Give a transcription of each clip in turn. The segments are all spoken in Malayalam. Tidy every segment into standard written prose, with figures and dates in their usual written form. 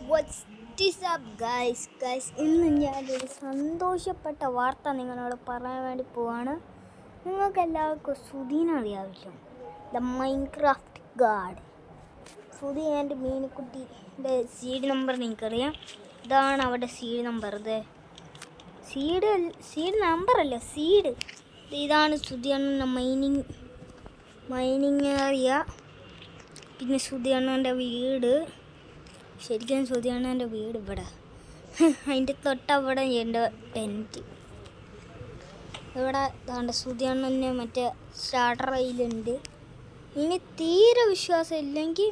വാട്ട്സ് അപ്പ് ഗൈസ് ഇന്ന് ഞാനൊരു സന്തോഷപ്പെട്ട വാർത്ത നിങ്ങളോട് പറയാൻ വേണ്ടി പോവാണ്. നിങ്ങൾക്ക് എല്ലാവർക്കും സുധീനെ അറിയാമല്ലോ, the Minecraft god. Sudhi and മീനുക്കുട്ടിയുടെ സീഡ് നമ്പർ നിങ്ങൾക്കറിയാം. ഇതാണ് അവിടെ സീഡ് നമ്പർ. ഇത് സീഡ് നമ്പറല്ല, സീഡ്. ഇതാണ് സുധി അണ്ണൻ്റെ മൈനിങ് ഏരിയ. പിന്നെ സുധി അണ്ണൻ്റെ വീട്, ശരിക്കും സുധി അണ്ണൻ്റെ വീട് ഇവിടെ. അതിൻ്റെ തൊട്ടവിടെ എൻ്റെ ടെൻറ്റ്. ഇവിടെ താണ്ട സുധി അണ്ണൻ്റെ മറ്റേ സ്റ്റാർട്ടർ റെയിലുണ്ട്. ഇനി തീരെ വിശ്വാസം ഇല്ലെങ്കിൽ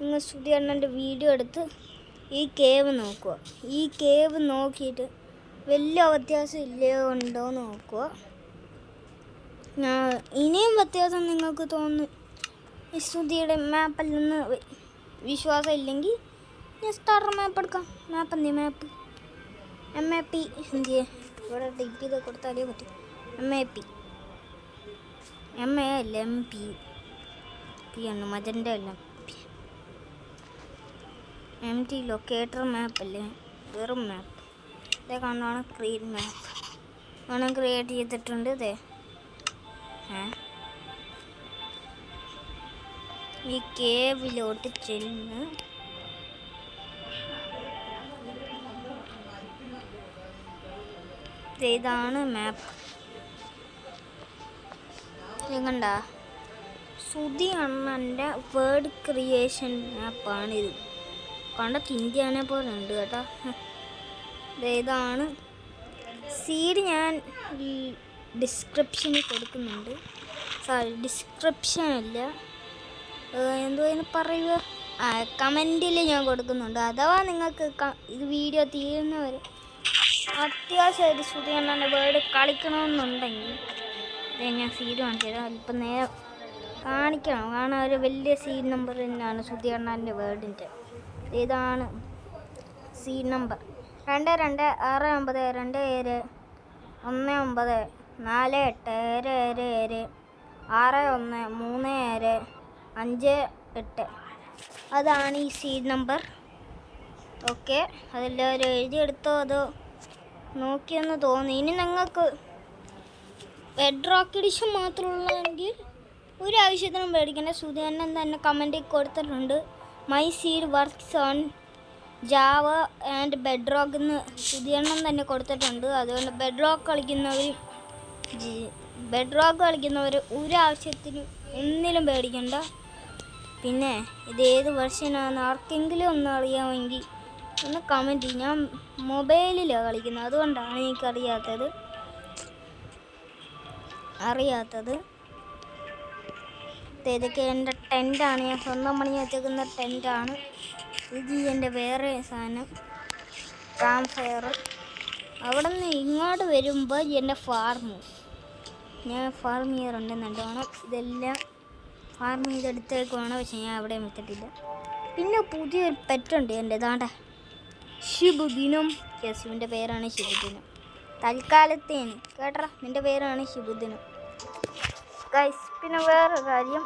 നിങ്ങൾ സുധി അണ്ണൻ്റെ വീഡിയോ എടുത്ത് ഈ കേവ് നോക്കുക. ഈ കേവ് നോക്കിയിട്ട് വലിയ വ്യത്യാസം ഇല്ലയോ ഉണ്ടോ എന്ന് നോക്കുക. ഇനിയും വ്യത്യാസം നിങ്ങൾക്ക് തോന്നുന്നു ഈ സുധിയുടെ മാപ്പിൽ നിന്ന് വിശ്വാസം ഇല്ലെങ്കിൽ ഞാൻ സ്റ്റാർട്ടർ മാപ്പ് എടുക്കാം. മാപ്പ് MAP എന്ത് ഇവിടെ ടൈപ്പ് ചെയ്ത് കൊടുത്താലേ പറ്റും. MAP MA അല്ല MP ആണ്, മജൻ്റെ അല്ല. MT ലൊക്കേറ്റർ മാപ്പ് അല്ലേ, വെറും മാപ്പ്. ഇതേ കാണുന്നതാണ് ക്രിയേറ്റ് മാപ്പ്. ആണ് ക്രിയേറ്റ് ചെയ്തിട്ടുണ്ട്. ഇതേ ഈ കേവിലോട്ട് ചെല്ലുന്ന ഇതാണ് മാപ്പ്. കണ്ട, സുധി അണ്ണൻ്റെ വേർഡ് ക്രിയേഷൻ മാപ്പാണിത്. കണ്ട ഇന്ത്യനെ പോലെ ഉണ്ട് കേട്ടോ. ഇതാണ് സീഡ്. ഞാൻ ഡിസ്ക്രിപ്ഷനിൽ കൊടുക്കുന്നുണ്ട്. ഡിസ്ക്രിപ്ഷൻ അല്ല, എന്തോ അതിന് പറയുക, കമൻറ്റിൽ ഞാൻ കൊടുക്കുന്നുണ്ട്. അഥവാ നിങ്ങൾക്ക് ഇത് വീഡിയോ തീരുന്നവരെ അത്യാവശ്യമായിട്ട് സുധി അണ്ണൻ്റെ വേർഡ് കളിക്കണമെന്നുണ്ടെങ്കിൽ ഞാൻ സീഡ് കാണിച്ചു തരാം. അല്പം നേരം കാണിക്കണം, കാരണം ഒരു വലിയ സീഡ് നമ്പർ തന്നെയാണ് സുധി അണ്ണൻ്റെ വേർഡിൻ്റെ. ഇതാണ് സീഡ് നമ്പർ 22291719613758. അതാണ് ഈ സീഡ് നമ്പർ. ഓക്കെ, അതെല്ലാവരും എഴുതിയെടുത്തോ അതോ നോക്കിയെന്ന് തോന്നി. ഇനി നിങ്ങൾക്ക് ബെഡ്റോക്ക് എഡിഷൻ മാത്രമുള്ളതെങ്കിൽ ഒരു ആവശ്യത്തിനും പേടിക്കേണ്ട. സുധി അണ്ണൻ തന്നെ കമൻറ്റിൽ കൊടുത്തിട്ടുണ്ട്, my seed works on Java and bedrock എന്ന് സുധി അണ്ണൻ തന്നെ കൊടുത്തിട്ടുണ്ട്. അതുകൊണ്ട് ബെഡ്റോക്ക് കളിക്കുന്നവർ ഒരു ആവശ്യത്തിനും ഒന്നിലും പേടിക്കണ്ട. പിന്നെ ഇതേത് വെർഷനാണ് ആർക്കെങ്കിലും ഒന്ന് അറിയാമെങ്കിൽ ഒന്ന് കമൻറ്റ് ചെയ്യും. ഞാൻ മൊബൈലിലാണ് കളിക്കുന്നത്, അതുകൊണ്ടാണ് എനിക്കറിയാത്തത്. ഇതൊക്കെ എൻ്റെ ടെൻറ്റാണ്, ഞാൻ സ്വന്തം പണി വെച്ചേക്കുന്ന ടെൻറ്റാണ്. ഇത് എൻ്റെ വേറെ സാധനം, ക്യാമ്പ് ഫയർ. അവിടെ നിന്ന് ഇങ്ങോട്ട് വരുമ്പോൾ എൻ്റെ ഞാൻ ഫാർം ചെയ്യാറുണ്ടെന്നുണ്ട്. വേണം ഇതെല്ലാം ഫാർം ചെയ്തെടുത്തേക്കുവാണ്, പക്ഷെ ഞാൻ അവിടെ വെച്ചിട്ടില്ല. പിന്നെ പുതിയൊരു പെറ്റുണ്ട് എൻ്റെ, ഇതാണ്ട ശിബുദിനം. യെസുവിൻ്റെ പേരാണ് ശിബുദിനം. തൽക്കാലത്തേന് കേട്ടറ, നിൻ്റെ പേരാണ് ശിബുദിനം ഗൈസ്. പിന്നെ വേറെ കാര്യം,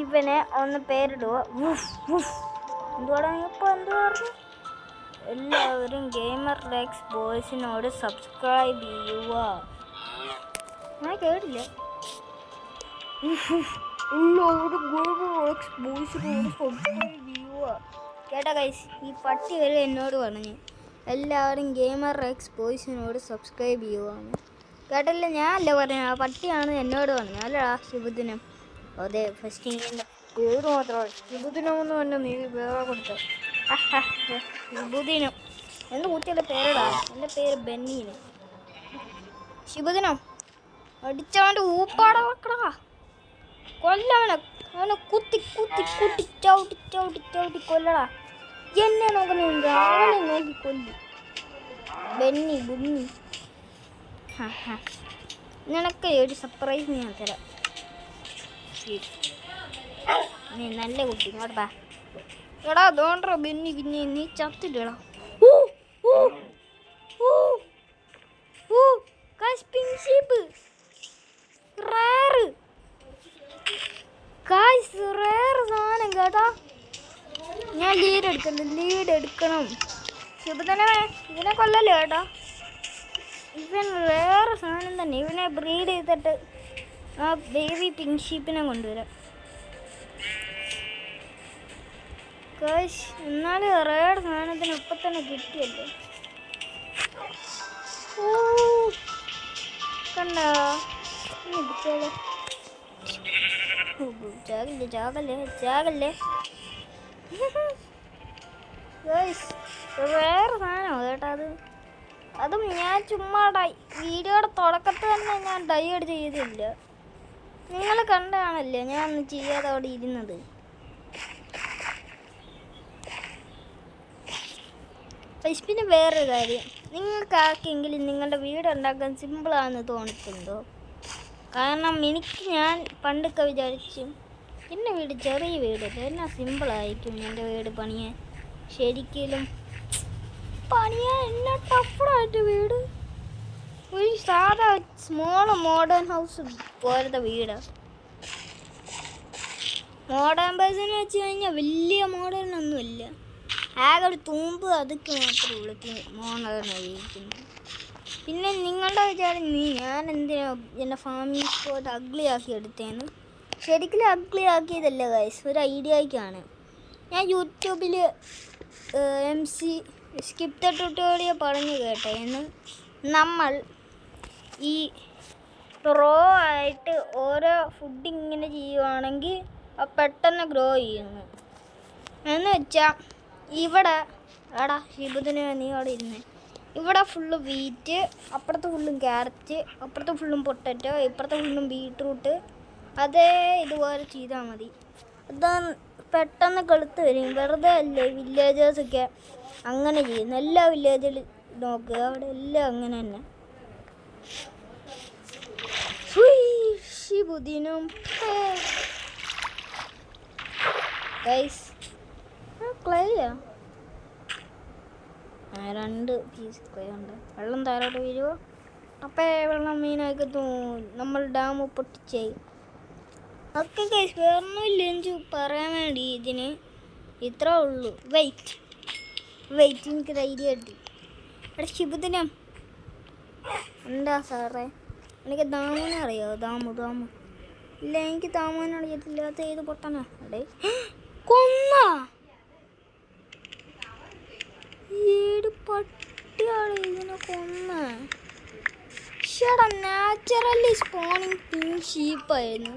ഇവനെ ഒന്ന് പേരിടുക. എന്തുവാടാ ഇപ്പോൾ എന്ത് പറഞ്ഞു? എല്ലാവരും ഗെയിമർ ലെക്സ് ബോയ്സിനോട് സബ്സ്ക്രൈബ് ചെയ്യുക. ഞാൻ കേട്ടില്ല. എല്ലാവരും ഗെയിമർ ലെക്സ് ബോയ്സിനോട് സബ്സ്ക്രൈബ് ചെയ്യുക. കേട്ടോ ഗൈസ്, ഈ പട്ടി വരെ എന്നോട് പറഞ്ഞു എല്ലാവരും ഗെയിമർ എക്സ് ബോയ്സിനോട് സബ്സ്ക്രൈബ് ചെയ്യുവാണ്. കേട്ടല്ല, ഞാനല്ല പറഞ്ഞത്, ആ പട്ടിയാണ് എന്നോട് പറഞ്ഞത്. അല്ലടാ ശുഭദിനം. അതെ, ഫസ്റ്റ് ഇങ്ങനെ പേര് മാത്രമാണ് ശുഭദിനം എന്ന് പറഞ്ഞാൽ നീ വേറെ കൊടുത്ത ശുഭദിനം എന്ത് കുട്ടിയുടെ പേരടാ. എൻ്റെ പേര് ബെന്നീന്. ശുഭദിനം അടിച്ചവൻ്റെ ഊപ്പാട വെക്കടാ, കൊല്ലവനെ. അവനെ കുത്തി ചവിട്ടി കൊല്ലടാ. എന്നെ നോക്കുന്നുണ്ട്, അവനെ നോക്കി കൊല്ലി. ബുന്നി നിനക്ക് ഒരു സർപ്രൈസ് ഞാൻ തരാം. നീ നല്ല കുട്ടി, ഇങ്ങോട്ടാ. എടാ തോണ്ടോ ബെന്നി, പിന്നെ നീ ചത്തില്ലടാ. റേർ സാധനം കേട്ടാ. ഞാൻ ലീഡ് എടുക്കണം. ശുഭതനെ ഇതിനെ കൊല്ലല്ലോ കേട്ടോ. ഇവൻ വേറെ സാധനം തന്നെ. ഇവനെ ബ്രീഡ് ചെയ്തിട്ട് ആ ബേബി പിങ്ക് ഷീപ്പിനെ കൊണ്ടുവരാം. എന്നാലും റേഡ് സാധനത്തിന് ഇപ്പം തന്നെ കിട്ടിയല്ലോ. കണ്ടോ ചാകല്ലേ വേറെ സാധനമോ കേട്ടോ. അതും ഞാൻ ചുമ്മാ വീഡിയോയുടെ തുടക്കത്തിൽ തന്നെ ഞാൻ ഡൈ അടിച്ച് ചെയ്തില്ല. നിങ്ങൾ കണ്ടാണല്ലേ ഞാൻ ഒന്നും ചെയ്യാതെ അവിടെ ഇരുന്നത്. പിന്നെ വേറൊരു കാര്യം, നിങ്ങൾക്ക് ആർക്കെങ്കിലും നിങ്ങളുടെ വീട് ഉണ്ടാക്കാൻ സിമ്പിളാണെന്ന് തോന്നിയിട്ടുണ്ടോ? കാരണം ഞാൻ പണ്ടൊക്കെ വിചാരിച്ചു എൻ്റെ വീട് ചെറിയ വീടല്ലേ, എന്നാ സിമ്പിളായിരിക്കും എൻ്റെ വീട് പണിയാൻ. ശരിക്കും പണിയാൻ എന്നാ ടഫായിട്ട് വീട്. ഒരു സാധാ സ്മോൾ മോഡേൺ ഹൗസ് പോലത്തെ വീട്. മോഡേൺ ബേസിനെ വെച്ച് കഴിഞ്ഞാൽ വലിയ മോഡേണൊന്നുമില്ല. ആകെ ഒരു തൂമ്പ് അതൊക്കെ മാത്രമേ ഉള്ളൂ മോഡേണായിരിക്കുന്നു. പിന്നെ നിങ്ങളുടെ വിചാരം ഞാൻ എന്തിനാ എൻ്റെ ഫാമിലി സ്പോട്ട് അഗ്ലി ആക്കി എടുത്തേന്ന്. ശരിക്കും അഗ്ലി ആക്കിയതല്ല ഗൈസ്, ഒരു ഐഡിയയ്ക്കാണ്. ഞാൻ യൂട്യൂബിൽ MC സ്കിപ്പ് ദ ട്യൂട്ടോറിയൽ പറഞ്ഞു കേട്ടേന്ന്. നമ്മൾ ഈ റോ ആയിട്ട് ഓരോ ഫുഡ് ഇങ്ങനെ ചെയ്യുവാണെങ്കിൽ പെട്ടെന്ന് ഗ്രോ ചെയ്യുന്നു. എന്ന് വെച്ചാൽ ഇവിടെ ഷിബുദിന് നീ അവിടെ ഇരുന്നേ. ഇവിടെ ഫുള്ള് വീറ്റ്, അപ്പുറത്ത് ഫുള്ളും ക്യാരറ്റ്, അപ്പുറത്ത് ഫുള്ളും പൊട്ടറ്റോ, ഇപ്പുറത്ത് ഫുള്ളും ബീട്രൂട്ട്. അതേ ഇതുപോലെ ചെയ്താൽ മതി. അത് പെട്ടെന്ന് കെളുത്ത് വരും. വെറുതെ അല്ലേ വില്ലേജേഴ്സൊക്കെ അങ്ങനെ ചെയ്യുന്നു. എല്ലാ വില്ലേജിൽ നോക്കുക, അവിടെ എല്ലാം അങ്ങനെ തന്നെ. ഷിബുദിനും ഗൈസ് ക്ലേയാ 2 പീസ് ക്ലേ ഉണ്ട്. വെള്ളം താരോട്ട് വീഴുമോ? അപ്പോൾ വെള്ളം മീനൊക്കെ നമ്മൾ ഡാം പൊട്ടിച്ചേ. ഒക്കെ ഗൈസ് വേറൊന്നുമില്ല എനിക്ക് പറയാൻ വേണ്ടി. ഇതിന് ഇത്രേ ഉള്ളൂ. വെയിറ്റ് എനിക്കൊരു ഐഡിയ കിട്ടി. അവിടെ ശിബുദിനം എന്താ സാറേ, എനിക്ക് ദാമുനെ അറിയാമോ? ദാമു ഇല്ല, എനിക്ക് ദാമുവിനെ അറിയത്തില്ലാത്ത ഏത് പൊട്ടനാ അവിടെ കൊന്ന ഏത് പട്ടിയാണ് ഇതിനെ കൊന്ന. ഷടാ, നാച്ചുറലി സ്പോണിങ് പിങ്ക് ഷീപ്പായിരുന്നു.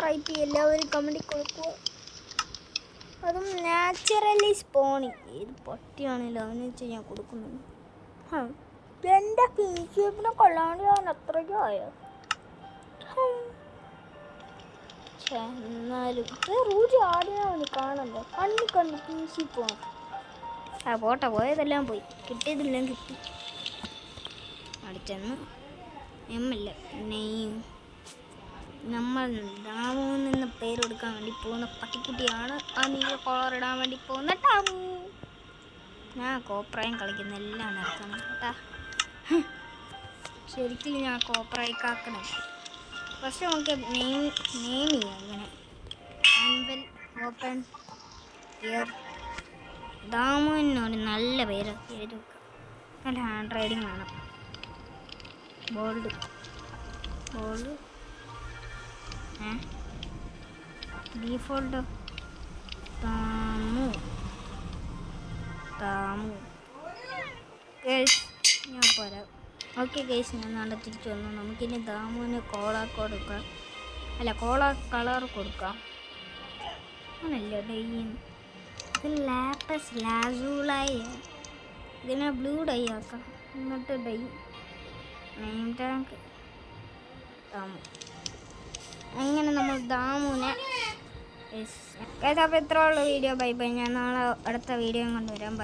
RIP എല്ലാവരും കമൻറ്റിൽ കൊടുക്കുക. അതും നാച്ചുറലി സ്പോണിങ്. ഏത് പട്ടിയാണല്ലോ അവന് വെച്ച് ഞാൻ കൊടുക്കുന്നുണ്ട്. എൻ്റെ പിങ്ക് ഷീപ്പിനെ കൊള്ളാണ്ട് ഞാൻ അത്രയ്ക്കായോ. എന്നാലും റൂജ് ആടിനാ കാണണ്ടോ? കണ്ണി പിങ്ക് ഷീപ്പ് പോട്ടെ, പോയതെല്ലാം പോയി, കിട്ടിയതെല്ലാം കിട്ടി. അടിച്ചെന്ന് എമ്മല്ല നെയ്യും. നമ്മൾ ഡാമുവിൽ നിന്ന് പേര് കൊടുക്കാൻ വേണ്ടി പോകുന്ന പട്ടിക്കുട്ടിയാണ് ആ നീല കോളറിടാൻ വേണ്ടി പോകുന്ന ടാമു. ഞാൻ കോപ്രായം കളിക്കുന്ന എല്ലാം നടത്തണം കേട്ടാ. ശരിക്കും ഞാൻ കോപ്രായി കാക്കണം. പക്ഷെ നമുക്ക് നെയിം ചെയ്യാം. ഇങ്ങനെ ആൻവൽ ഓപ്പൺ ഇയർ ദാമുവിനൊരു നല്ല പേര് എഴുതി വെക്കാം. നല്ല ഹാൻഡ് റൈറ്റിംഗ് വേണം. Bold default താമു guys. ഞാൻ പോരാ. ഓക്കെ ഗൈസ്, ഞാൻ നാളെ തിരിച്ചു വന്നു. നമുക്കിനി ദാമുവിന് കോള കളർ കൊടുക്കാം. അങ്ങനല്ല ഡൈന്ന്. ഇത് ലാപ്പസ് ലാസൂളായി. ഇതിനെ ബ്ലൂ ഡൈ ആക്കാം. എന്നിട്ട് ഡൈ നെയിം ടാങ്ക് ദാമു. അങ്ങനെ നമ്മൾ ദാമുവിനെ അപ്പോൾ ഇത്രയുള്ള വീഡിയോ. ബൈ. ഞാൻ നാളെ അടുത്ത വീഡിയോ കൊണ്ടുവരാം. ബൈ.